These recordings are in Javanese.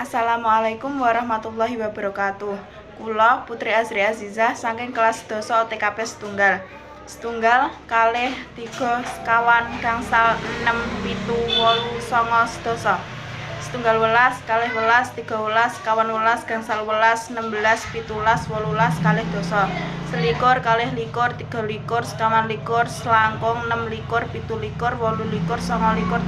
Assalamualaikum warahmatullahi wabarakatuh. Kula Putri Azri Azizah saking kelas doso TKP setunggal kalih 3 sekawan gangsal 6 pitu 8 9 doso setunggal welas kalih welas 13 sekawan welas gangsal welas 16 pitulas 18 kalih doso selikur kalih likur 13 sekawan likur selangkung 16 17 18 19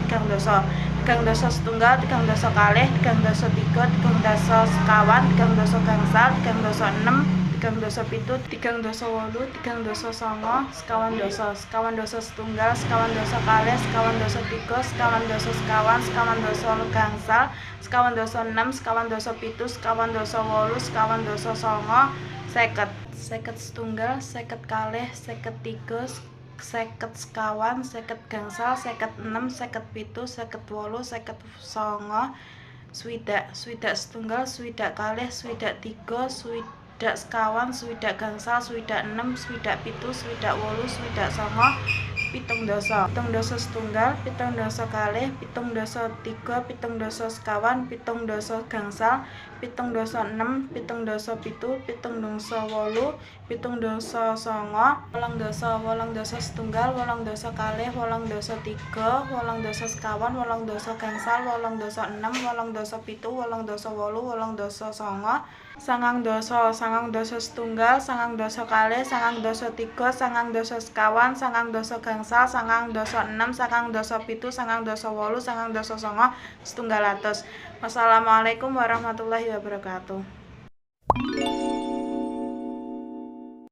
tigang doso setunggal tigang doso kalih tigang doso 3 tigang doso sekawan tigang doso gangsal tigang doso 6 tigang doso pitu tigang doso 8 tigang doso 9 sekawan doso setunggal sekawan doso kalih sekawan doso 3 sekawan doso sekawan sekawan doso gangsal sekawan doso 6 sekawan doso pitu sekawan doso 8 sekawan doso 9 seket setunggal seket kalih seket 3 seket sekawan seket gangsal seket 6 seket pitu seket 8 seket 9 swidak setunggal swidak kalih swidak 3 swidak sekawan swidak gangsal swidak 6 swidak pitu swidak 8 swidak 9 pitung doso setunggal pitung doso kalih pitung doso 3 pitung doso sekawan pitung doso gangsal pitung doso 6 pitung doso pitu pitung doso 8 pitung doso 9 wolong doso setunggal wolong doso kalih wolong doso 3 wolong doso sekawan wolong doso gangsal wolong doso 6 wolong doso pitu wolong doso 8 wolong doso 9 sangang doso setunggal sangang doso kalih sangang doso 3 sangang doso sekawan sangang doso gangsal sangang doso 6 sangang doso pitu sangang doso 8 sangang doso 9 setunggal atus. Wassalamualaikum warahmatullahi wabarakatuh.